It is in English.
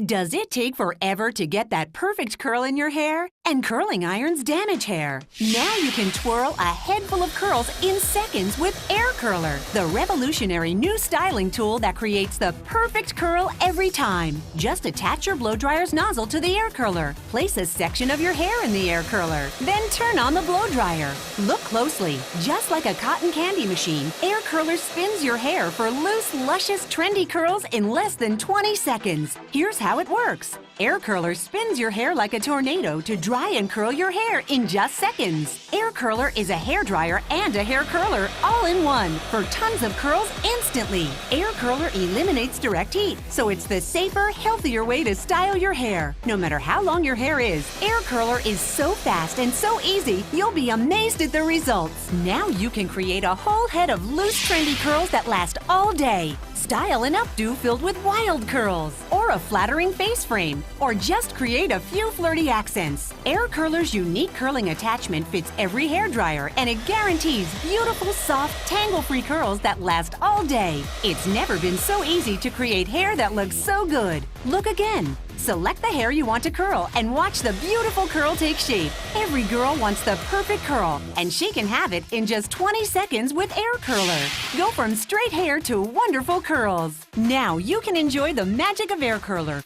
Does it take forever to get that perfect curl in your hair? And curling irons damage hair. Now you can twirl a head full of curls in seconds with Air Curler, the revolutionary new styling tool that creates the perfect curl every time. Just attach your blow dryer's nozzle to the air curler. Place a section of your hair in the air curler. Then turn on the blow dryer. Look closely. Just like a cotton candy machine, Air Curler spins your hair for loose, luscious, trendy curls in less than 20 seconds. Here's how it works. Air Curler spins your hair like a tornado to dry and curl your hair in just seconds. Air Curler is a hair dryer and a hair curler all in one for tons of curls instantly. Air Curler eliminates direct heat, so it's the safer, healthier way to style your hair. No matter how long your hair is, Air Curler is so fast and so easy, you'll be amazed at the results. Now you can create a whole head of loose, trendy curls that last all day. Style an updo filled with wild curls, or a flattering face frame, or just create a few flirty accents. Air Curler's unique curling attachment fits every hairdryer, and it guarantees beautiful, soft, tangle-free curls that last all day. It's never been so easy to create hair that looks so good. Look again. Select the hair you want to curl and watch the beautiful curl take shape. Every girl wants the perfect curl, and she can have it in just 20 seconds with Air Curler. Go from straight hair to wonderful curls. Now you can enjoy the magic of Air Curler.